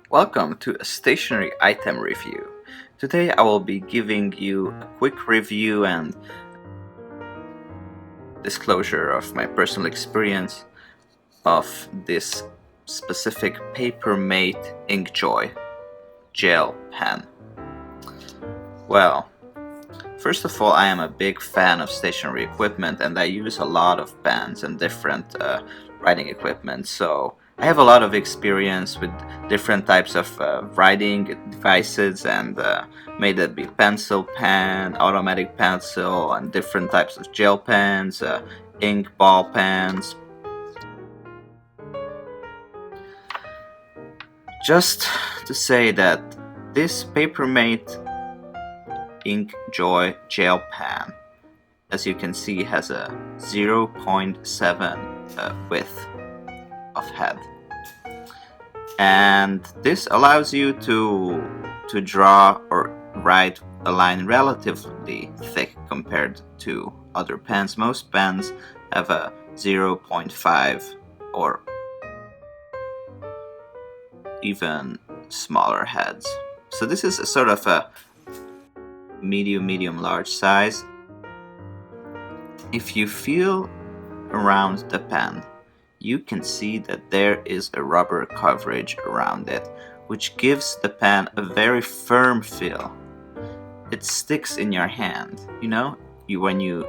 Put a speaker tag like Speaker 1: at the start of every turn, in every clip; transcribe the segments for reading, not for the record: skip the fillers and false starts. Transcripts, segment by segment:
Speaker 1: Welcome to a stationery item review. Today I will be giving you a quick review and disclosure of my personal experience of this specific Paper Mate InkJoy gel pen. Well, first of all, I am a big fan of stationery equipment and I use a lot of pens and different writing equipment, so I have a lot of experience with different types of writing devices and may that be pencil pen, automatic pencil, and different types of gel pens, ink ball pens. Just to say that this Paper Mate InkJoy gel pen, as you can see, has a 0.7 width of head, and this allows you to draw or write a line relatively thick compared to other pens. Most pens have a 0.5 or even smaller heads, so this is a sort of a medium large size. If you feel around the pen, you can see that there is a rubber coverage around it, which gives the pen a very firm feel. It sticks in your hand, when you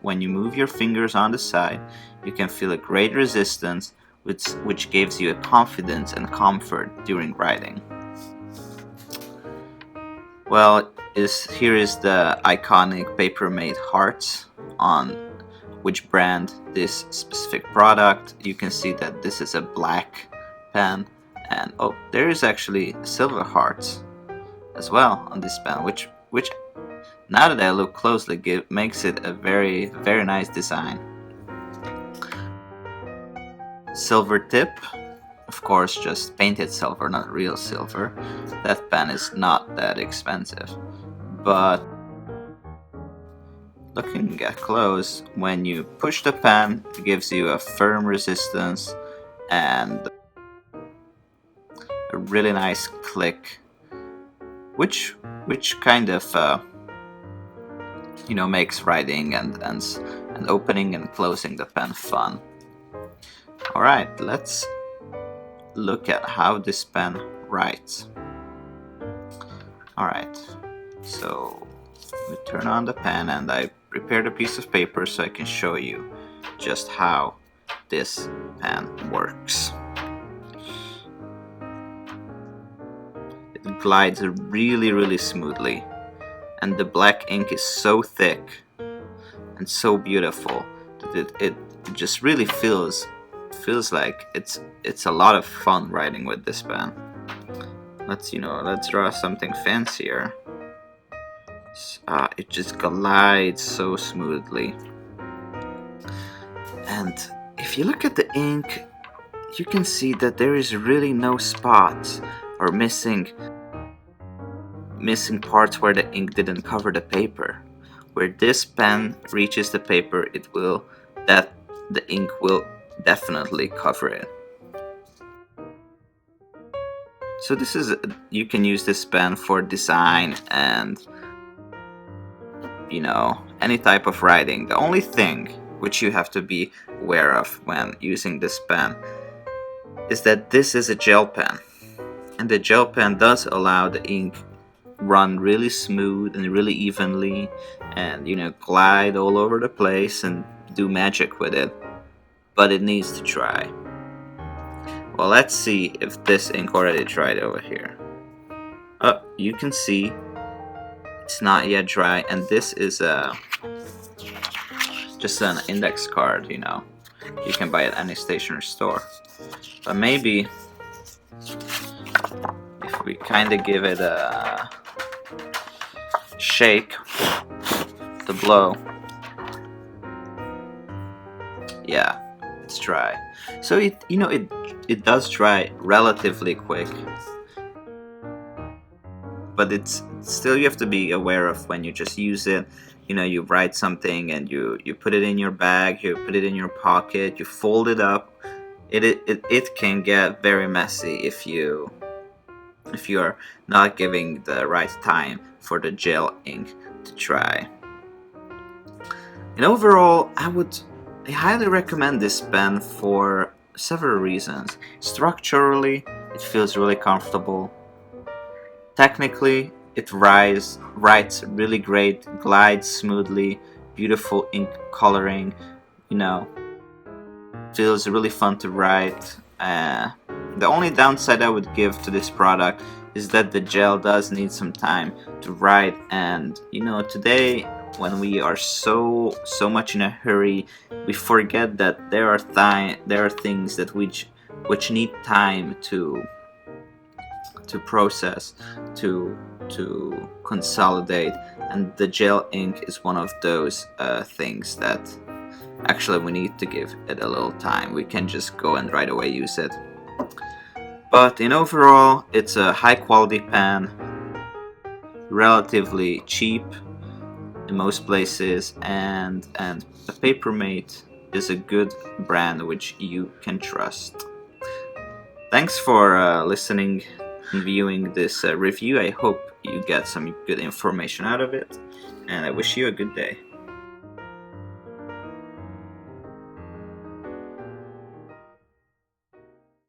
Speaker 1: move your fingers on the side, you can feel a great resistance, which gives you a confidence and comfort during writing. Well, here is the iconic Paper Mate hearts on which brand this specific product. You can see that this is a black pen, and oh, there is actually silver hearts as well on this pen, which now that I look closely makes it a very nice design. Silver tip, of course, just painted silver, not real silver. That pen is not that expensive, but looking at close, when you push the pen, it gives you a firm resistance and a really nice click, which kind of makes writing and opening and closing the pen fun. Alright, let's look at how this pen writes. Alright, so we turn on the pen and I prepared a piece of paper so I can show you just how this pen works. It glides really smoothly, and the black ink is so thick and so beautiful that it just really feels like it's a lot of fun writing with this pen. Let's draw something fancier. It just glides so smoothly, and if you look at the ink, you can see that there is really no spots or missing parts where the ink didn't cover the paper. Where this pen reaches the paper, the ink will definitely cover it. So you can use this pen for design and any type of writing. The only thing which you have to be aware of when using this pen is that this is a gel pen, and the gel pen does allow the ink run really smooth and really evenly, and glide all over the place and do magic with it, but it needs to dry. Well, let's see if this ink already dried over here. Oh, you can see it's not yet dry, and this is just an index card. You can buy it at any stationery store, but maybe if we kind of give it a shake, the blow, yeah, it's dry. So it does dry relatively quick, but it's still, you have to be aware of when you just use it. You write something and you put it in your bag, you put it in your pocket, you fold it up, it can get very messy if you're not giving the right time for the gel ink to dry. And overall, I highly recommend this pen for several reasons. Structurally, it feels really comfortable. Technically, it writes really great, glides smoothly, beautiful ink coloring, you know, feels really fun to write. The only downside I would give to this product is that the gel does need some time to write, and today when we are so much in a hurry, we forget that there are things that which need time to process, to consolidate, and the gel ink is one of those things that actually we need to give it a little time. We can just go and right away use it. But in overall, it's a high quality pen, relatively cheap in most places, and a Paper Mate is a good brand which you can trust. Thanks for listening and viewing this review. I hope you get some good information out of it, and I wish you a good day.